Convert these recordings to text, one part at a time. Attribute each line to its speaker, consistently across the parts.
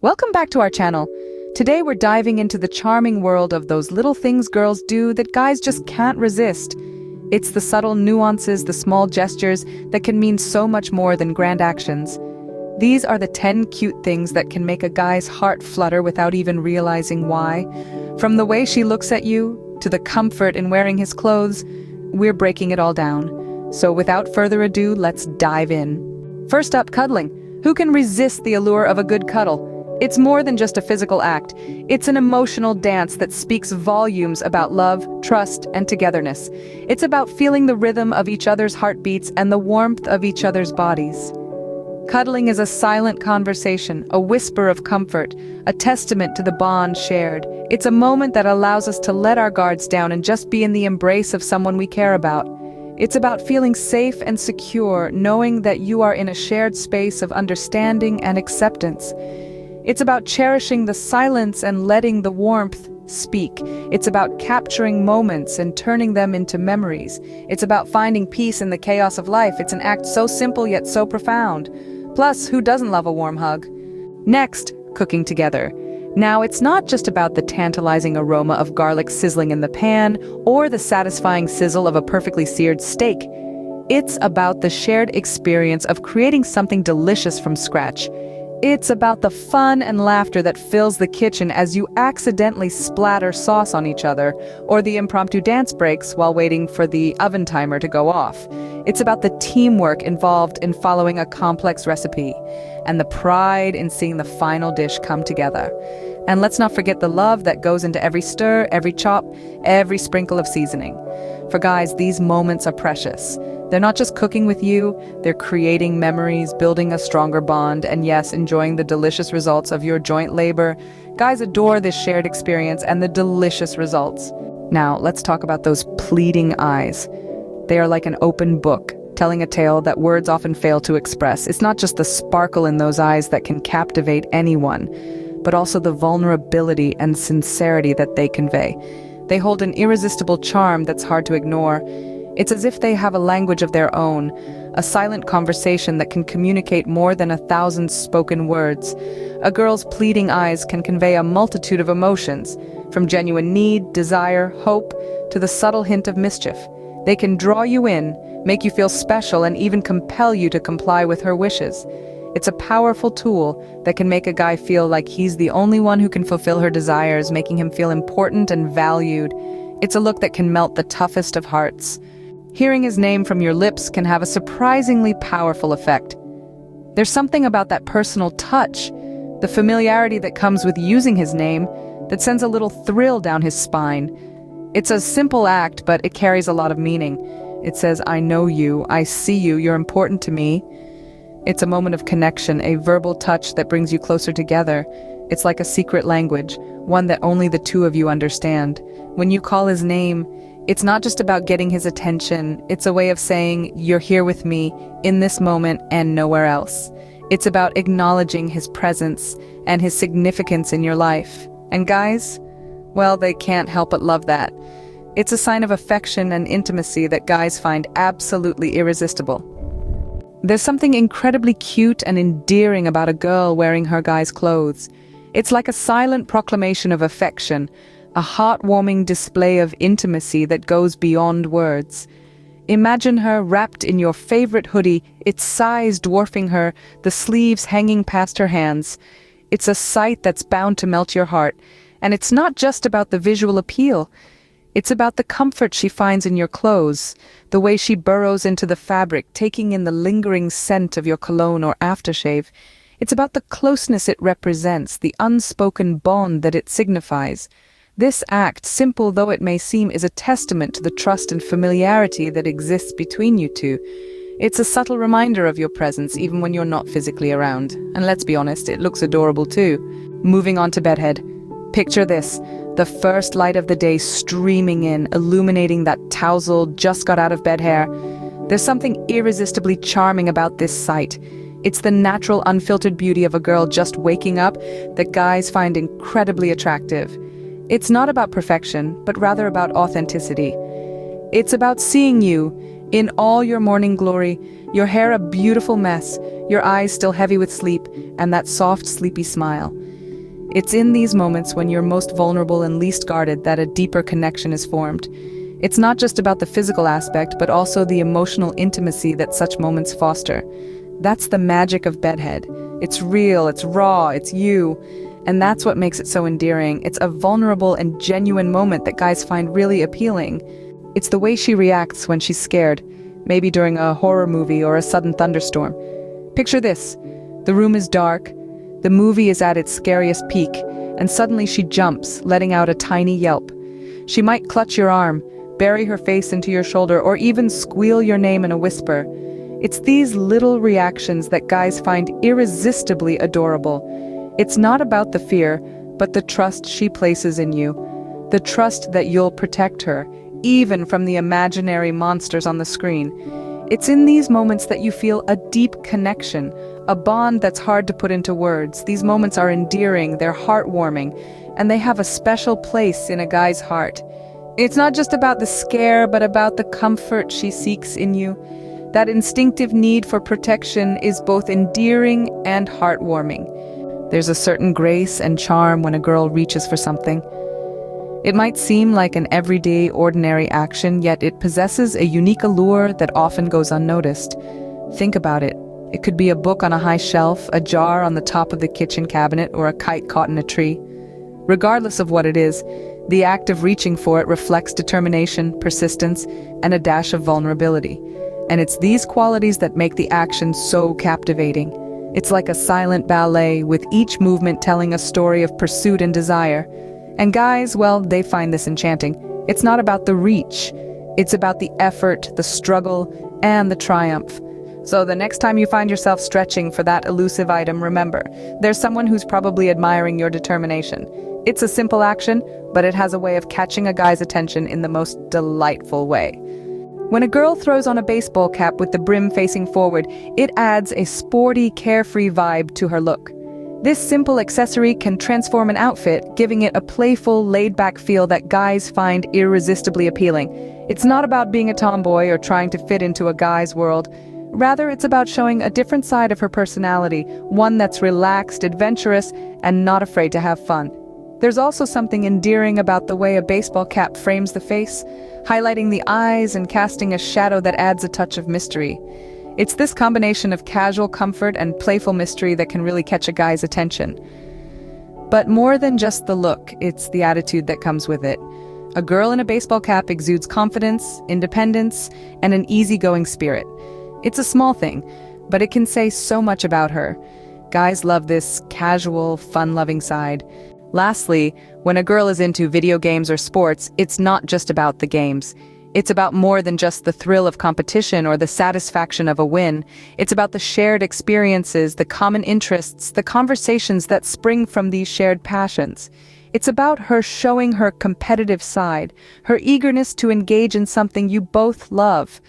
Speaker 1: Welcome back to our channel. Today we're diving into the charming world of those little things girls do that guys just can't resist. It's the subtle nuances, the small gestures that can mean so much more than grand actions. These are the 10 cute things that can make a guy's heart flutter without even realizing why. From the way she looks at you, to the comfort in wearing his clothes, we're breaking it all down. So without further ado, let's dive in. First up, cuddling. Who can resist the allure of a good cuddle? It's more than just a physical act. It's an emotional dance that speaks volumes about love, trust, and togetherness. It's about feeling the rhythm of each other's heartbeats and the warmth of each other's bodies. Cuddling is a silent conversation, a whisper of comfort, a testament to the bond shared. It's a moment that allows us to let our guards down and just be in the embrace of someone we care about. It's about feeling safe and secure, knowing that you are in a shared space of understanding and acceptance. It's about cherishing the silence and letting the warmth speak. It's about capturing moments and turning them into memories. It's about finding peace in the chaos of life. It's an act so simple yet so profound. Plus, who doesn't love a warm hug? Next, cooking together. Now, it's not just about the tantalizing aroma of garlic sizzling in the pan or the satisfying sizzle of a perfectly seared steak. It's about the shared experience of creating something delicious from scratch. It's about the fun and laughter that fills the kitchen as you accidentally splatter sauce on each other, or the impromptu dance breaks while waiting for the oven timer to go off. It's about the teamwork involved in following a complex recipe, and the pride in seeing the final dish come together. And let's not forget the love that goes into every stir, every chop, every sprinkle of seasoning. For guys, these moments are precious. They're not just cooking with you, they're creating memories, building a stronger bond, and yes, enjoying the delicious results of your joint labor. Guys adore this shared experience and the delicious results. Now, let's talk about those pleading eyes. They are like an open book, telling a tale that words often fail to express. It's not just the sparkle in those eyes that can captivate anyone, but also the vulnerability and sincerity that they convey. They hold an irresistible charm that's hard to ignore. It's as if they have a language of their own, a silent conversation that can communicate more than 1,000 spoken words. A girl's pleading eyes can convey a multitude of emotions, from genuine need, desire, hope, to the subtle hint of mischief. They can draw you in, make you feel special, and even compel you to comply with her wishes. It's a powerful tool that can make a guy feel like he's the only one who can fulfill her desires, making him feel important and valued. It's a look that can melt the toughest of hearts. Hearing his name from your lips can have a surprisingly powerful effect. There's something about that personal touch, the familiarity that comes with using his name, that sends a little thrill down his spine. It's a simple act, but it carries a lot of meaning. It says, I know you, I see you, you're important to me. It's a moment of connection, a verbal touch that brings you closer together. It's like a secret language, one that only the two of you understand. When you call his name, it's not just about getting his attention, it's a way of saying, you're here with me, in this moment and nowhere else. It's about acknowledging his presence and his significance in your life. And guys, well, they can't help but love that. It's a sign of affection and intimacy that guys find absolutely irresistible. There's something incredibly cute and endearing about a girl wearing her guy's clothes. It's like a silent proclamation of affection, a heartwarming display of intimacy that goes beyond words. Imagine her wrapped in your favorite hoodie, its size dwarfing her, the sleeves hanging past her hands. It's a sight that's bound to melt your heart, and it's not just about the visual appeal. It's about the comfort she finds in your clothes, the way she burrows into the fabric, taking in the lingering scent of your cologne or aftershave. It's about the closeness it represents, the unspoken bond that it signifies. This act, simple though it may seem, is a testament to the trust and familiarity that exists between you two. It's a subtle reminder of your presence even when you're not physically around. And let's be honest, it looks adorable too. Moving on to bedhead. Picture this, the first light of the day streaming in, illuminating that tousled, just got out of bed hair. There's something irresistibly charming about this sight. It's the natural, unfiltered beauty of a girl just waking up that guys find incredibly attractive. It's not about perfection, but rather about authenticity. It's about seeing you in all your morning glory, your hair a beautiful mess, your eyes still heavy with sleep, and that soft, sleepy smile. It's in these moments when you're most vulnerable and least guarded that a deeper connection is formed. It's not just about the physical aspect, but also the emotional intimacy that such moments foster. That's the magic of bedhead. It's real, it's raw, it's you. And that's what makes it so endearing. It's a vulnerable and genuine moment that guys find really appealing. It's the way she reacts when she's scared, maybe during a horror movie or a sudden thunderstorm. Picture this. The room is dark, the movie is at its scariest peak, and suddenly she jumps, letting out a tiny yelp. She might clutch your arm, bury her face into your shoulder, or even squeal your name in a whisper. It's these little reactions that guys find irresistibly adorable. It's not about the fear, but the trust she places in you. The trust that you'll protect her, even from the imaginary monsters on the screen. It's in these moments that you feel a deep connection, a bond that's hard to put into words. These moments are endearing, they're heartwarming, and they have a special place in a guy's heart. It's not just about the scare, but about the comfort she seeks in you. That instinctive need for protection is both endearing and heartwarming. There's a certain grace and charm when a girl reaches for something. It might seem like an everyday, ordinary action, yet it possesses a unique allure that often goes unnoticed. Think about it. It could be a book on a high shelf, a jar on the top of the kitchen cabinet, or a kite caught in a tree. Regardless of what it is, the act of reaching for it reflects determination, persistence, and a dash of vulnerability. And it's these qualities that make the action so captivating. It's like a silent ballet, with each movement telling a story of pursuit and desire. And guys, well, they find this enchanting. It's not about the reach. It's about the effort, the struggle, and the triumph. So the next time you find yourself stretching for that elusive item, remember, there's someone who's probably admiring your determination. It's a simple action, but it has a way of catching a guy's attention in the most delightful way. When a girl throws on a baseball cap with the brim facing forward, it adds a sporty, carefree vibe to her look. This simple accessory can transform an outfit, giving it a playful, laid-back feel that guys find irresistibly appealing. It's not about being a tomboy or trying to fit into a guy's world. Rather, it's about showing a different side of her personality, one that's relaxed, adventurous, and not afraid to have fun. There's also something endearing about the way a baseball cap frames the face, highlighting the eyes and casting a shadow that adds a touch of mystery. It's this combination of casual comfort and playful mystery that can really catch a guy's attention. But more than just the look, it's the attitude that comes with it. A girl in a baseball cap exudes confidence, independence, and an easygoing spirit. It's a small thing, but it can say so much about her. Guys love this casual, fun-loving side. Lastly, when a girl is into video games or sports, it's not just about the games. It's about more than just the thrill of competition or the satisfaction of a win. It's about the shared experiences, the common interests, the conversations that spring from these shared passions. It's about her showing her competitive side, her eagerness to engage in something you both love.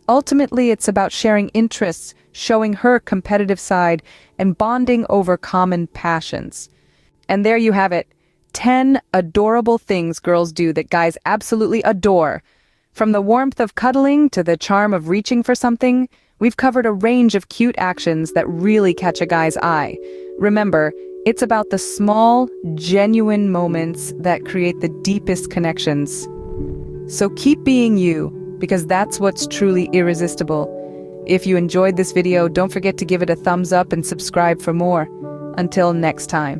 Speaker 1: Ultimately, it's about sharing interests, showing her competitive side, and bonding over common passions. And there you have it, 10 adorable things girls do that guys absolutely adore. From the warmth of cuddling to the charm of reaching for something, we've covered a range of cute actions that really catch a guy's eye. Remember, it's about the small, genuine moments that create the deepest connections. So keep being you, because that's what's truly irresistible. If you enjoyed this video, don't forget to give it a thumbs up and subscribe for more. Until next time.